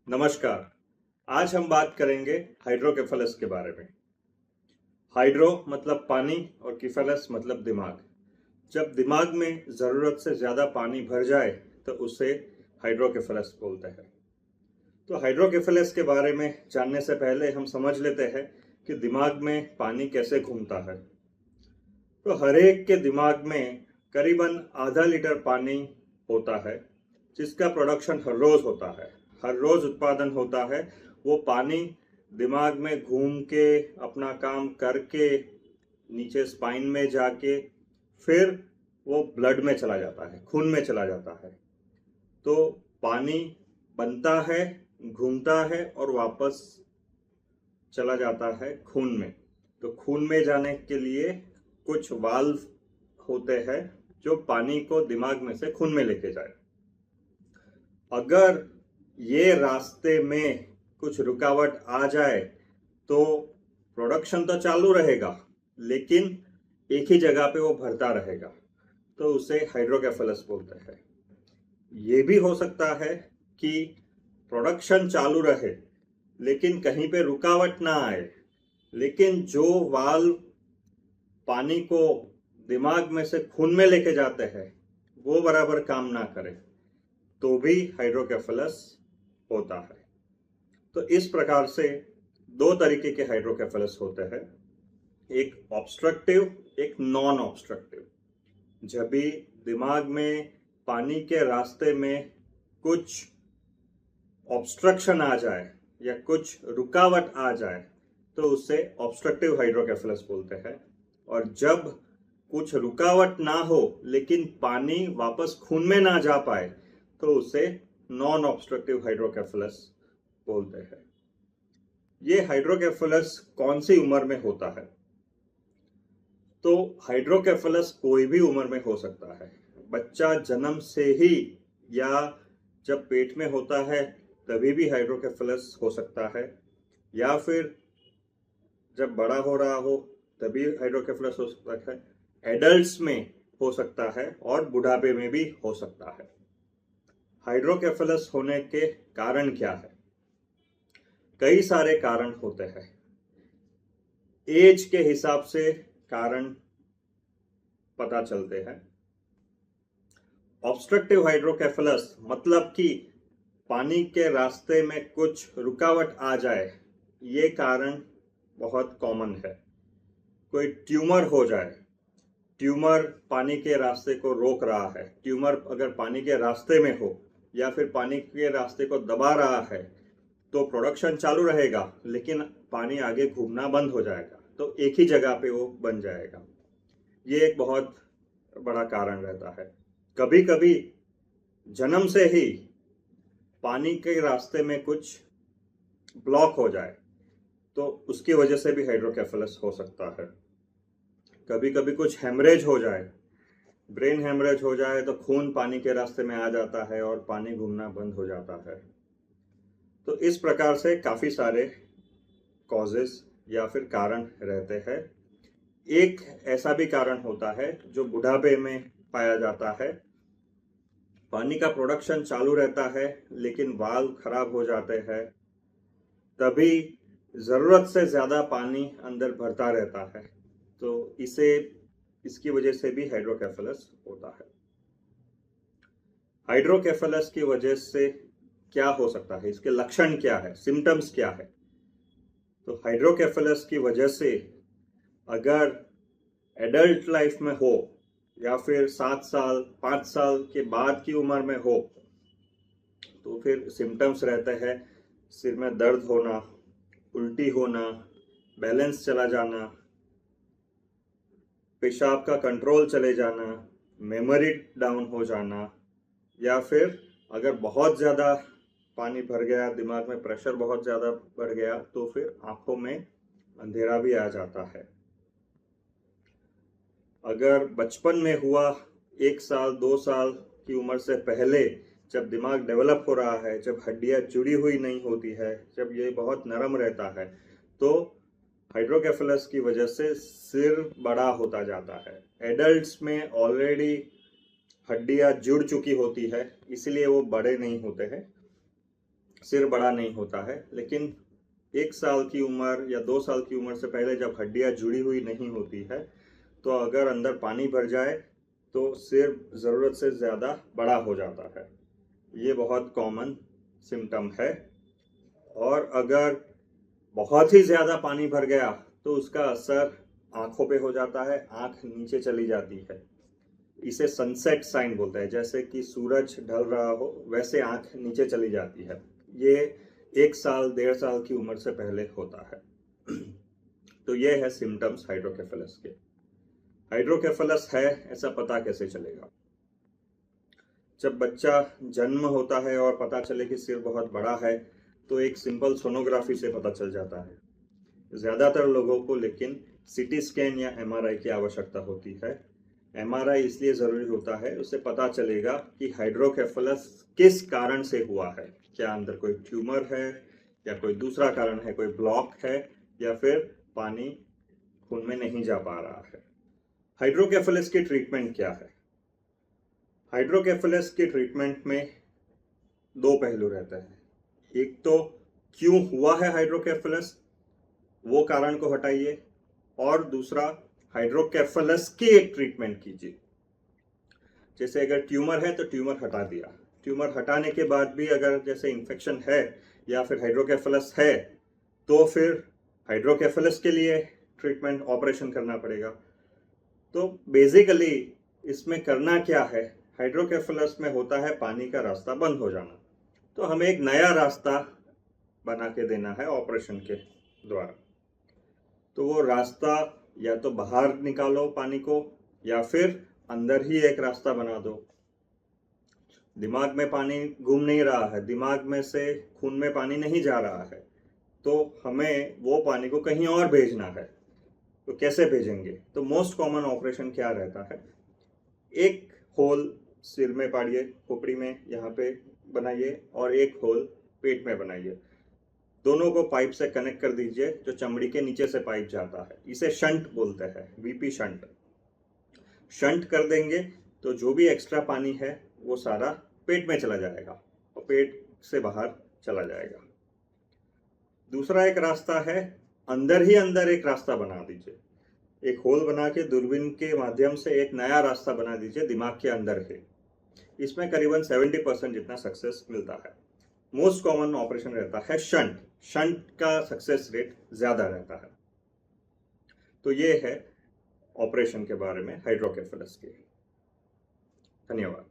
नमस्कार। आज हम बात करेंगे हाइड्रोकेफेलस के बारे में। हाइड्रो मतलब पानी और केफेलस मतलब दिमाग। जब दिमाग में ज़रूरत से ज़्यादा पानी भर जाए तो उसे हाइड्रोकेफेलस बोलते हैं। तो हाइड्रोकेफेलस के बारे में जानने से पहले हम समझ लेते हैं कि दिमाग में पानी कैसे घूमता है। तो हर एक के दिमाग में करीबन आधा लीटर पानी होता है, जिसका प्रोडक्शन हर रोज होता है, हर रोज उत्पादन होता है। वो पानी दिमाग में घूम के अपना काम करके नीचे स्पाइन में जाके फिर वो ब्लड में चला जाता है, खून में चला जाता है। तो पानी बनता है, घूमता है और वापस चला जाता है खून में। तो खून में जाने के लिए कुछ वाल्व होते हैं जो पानी को दिमाग में से खून में लेके जाए। अगर ये रास्ते में कुछ रुकावट आ जाए तो प्रोडक्शन तो चालू रहेगा, लेकिन एक ही जगह पे वो भरता रहेगा, तो उसे हाइड्रोकेफेलस बोलते हैं। ये भी हो सकता है कि प्रोडक्शन चालू रहे लेकिन कहीं पे रुकावट ना आए, लेकिन जो वाल्व पानी को दिमाग में से खून में लेके जाते हैं वो बराबर काम ना करे, तो भी हाइड्रोकेफेलस होता है। तो इस प्रकार से दो तरीके के हाइड्रोकेफेलस होते हैं, एक ऑब्स्ट्रक्टिव, एक नॉन ऑब्स्ट्रक्टिव। जब भी दिमाग में पानी के रास्ते में कुछ ऑब्स्ट्रक्शन आ जाए या कुछ रुकावट आ जाए तो उसे ऑब्स्ट्रक्टिव हाइड्रोकेफेलस बोलते हैं। और जब कुछ रुकावट ना हो लेकिन पानी वापस खून में ना जा पाए तो उसे नॉन ऑब्स्ट्रक्टिव हाइड्रोकेफेलस बोलते हैं। ये हाइड्रोकेफेलस कौन सी उम्र में होता है? तो हाइड्रोकेफेलस कोई भी उम्र में हो सकता है। बच्चा जन्म से ही या जब पेट में होता है तभी भी हाइड्रोकेफेलस हो सकता है, या फिर जब बड़ा हो रहा हो तभी हाइड्रोकेफेलस हो सकता है, एडल्ट्स में हो सकता है और बुढ़ापे में भी हो सकता है। हाइड्रोकेफेलस होने के कारण क्या है? कई सारे कारण होते हैं। एज के हिसाब से कारण पता चलते हैं। ऑब्स्ट्रक्टिव हाइड्रोकेफेलस मतलब कि पानी के रास्ते में कुछ रुकावट आ जाए, ये कारण बहुत कॉमन है। कोई ट्यूमर हो जाए, ट्यूमर पानी के रास्ते को रोक रहा है, ट्यूमर अगर पानी के रास्ते में हो या फिर पानी के रास्ते को दबा रहा है तो प्रोडक्शन चालू रहेगा लेकिन पानी आगे घूमना बंद हो जाएगा, तो एक ही जगह पे वो बन जाएगा। ये एक बहुत बड़ा कारण रहता है। कभी कभी जन्म से ही पानी के रास्ते में कुछ ब्लॉक हो जाए तो उसकी वजह से भी हाइड्रोकेफेलस हो सकता है। कभी कभी कुछ हेमरेज हो जाए, ब्रेन हेमरेज हो जाए तो खून पानी के रास्ते में आ जाता है और पानी घूमना बंद हो जाता है। तो इस प्रकार से काफ़ी सारे कॉजेस या फिर कारण रहते हैं। एक ऐसा भी कारण होता है जो बुढ़ापे में पाया जाता है। पानी का प्रोडक्शन चालू रहता है लेकिन वाल्व खराब हो जाते हैं, तभी ज़रूरत से ज़्यादा पानी अंदर भरता रहता है, तो इसकी वजह से भी हाइड्रोकेफेलस होता है। हाइड्रोकेफेलस की वजह से क्या हो सकता है, इसके लक्षण क्या है, सिम्टम्स क्या है? तो हाइड्रोकेफेलस की वजह से अगर एडल्ट लाइफ में हो या फिर 7 साल 5 साल के बाद की उम्र में हो तो फिर सिम्टम्स रहते हैं सिर में दर्द होना, उल्टी होना, बैलेंस चला जाना, पेशाब का कंट्रोल चले जाना, मेमोरी डाउन हो जाना, या फिर अगर बहुत ज़्यादा पानी भर गया, दिमाग में प्रेशर बहुत ज़्यादा बढ़ गया तो फिर आंखों में अंधेरा भी आ जाता है। अगर बचपन में हुआ, 1 साल 2 साल की उम्र से पहले, जब दिमाग डेवलप हो रहा है, जब हड्डियां जुड़ी हुई नहीं होती है, जब ये बहुत नरम रहता है, तो हाइड्रोकेफेलस की वजह से सिर बड़ा होता जाता है। एडल्ट्स में ऑलरेडी हड्डियां जुड़ चुकी होती है, इसलिए वो बड़े नहीं होते हैं। सिर बड़ा नहीं होता है, लेकिन 1 साल की उम्र या 2 साल की उम्र से पहले जब हड्डियां जुड़ी हुई नहीं होती है, तो अगर अंदर पानी भर जाए तो सिर ज़रूरत से ज़्यादा बड़ा हो जाता है। ये बहुत कॉमन सिम्टम है। और अगर बहुत ही ज़्यादा पानी भर गया तो उसका असर आँखों पे हो जाता है, आँख नीचे चली जाती है। इसे सनसेट साइन बोलते हैं, जैसे कि सूरज ढल रहा हो वैसे आँख नीचे चली जाती है। ये 1 साल 1.5 साल की उम्र से पहले होता है। तो ये है सिम्टम्स हाइड्रोकेफेलस के। हाइड्रोकेफेलस है ऐसा पता कैसे चलेगा? जब बच्चा जन्म होता है और पता चले कि सिर बहुत बड़ा है, तो एक सिंपल सोनोग्राफी से पता चल जाता है। ज़्यादातर लोगों को लेकिन सीटी स्कैन या एमआरआई की आवश्यकता होती है। एमआरआई इसलिए ज़रूरी होता है, उससे पता चलेगा कि हाइड्रोकेफेलस किस कारण से हुआ है। क्या अंदर कोई ट्यूमर है, या कोई दूसरा कारण है, कोई ब्लॉक है, या फिर पानी खून में नहीं जा पा रहा है। हाइड्रोकेफेलस की ट्रीटमेंट क्या है? हाइड्रोकेफेलस के ट्रीटमेंट में 2 पहलू रहते हैं। एक तो क्यों हुआ है हाइड्रोकेफेलस, वो कारण को हटाइए, और दूसरा हाइड्रोकेफेलस की एक ट्रीटमेंट कीजिए। जैसे अगर ट्यूमर है तो ट्यूमर हटा दिया, ट्यूमर हटाने के बाद भी अगर जैसे इन्फेक्शन है या फिर हाइड्रोकेफेलस है, तो फिर हाइड्रोकेफेलस के लिए ट्रीटमेंट ऑपरेशन करना पड़ेगा। तो बेसिकली इसमें करना क्या है? हाइड्रोकेफेलस में होता है पानी का रास्ता बंद हो जाना, तो हमें एक नया रास्ता बना के देना है ऑपरेशन के द्वारा। तो वो रास्ता या तो बाहर निकालो पानी को, या फिर अंदर ही एक रास्ता बना दो। दिमाग में पानी घूम नहीं रहा है, दिमाग में से खून में पानी नहीं जा रहा है, तो हमें वो पानी को कहीं और भेजना है। तो कैसे भेजेंगे? तो मोस्ट कॉमन ऑपरेशन क्या रहता है? एक होल सिर में पाड़िए, खोपड़ी में यहाँ पे बनाइए, और एक होल पेट में बनाइए। दोनों को पाइप से कनेक्ट कर दीजिए, जो चमड़ी के नीचे से पाइप जाता है। इसे शंट बोलते हैं, वीपी शंट। शंट कर देंगे तो जो भी एक्स्ट्रा पानी है वो सारा पेट में चला जाएगा और पेट से बाहर चला जाएगा। दूसरा एक रास्ता है, अंदर ही अंदर एक रास्ता बना दीजिए। एक होल बना के दूरबीन के माध्यम से एक नया रास्ता बना दीजिए दिमाग के अंदर ही। इसमें करीबन 70% जितना सक्सेस मिलता है। मोस्ट कॉमन ऑपरेशन रहता है शंट। शंट का सक्सेस रेट ज़्यादा रहता है। तो ये है ऑपरेशन के बारे में हाइड्रोकेफेलस के। धन्यवाद।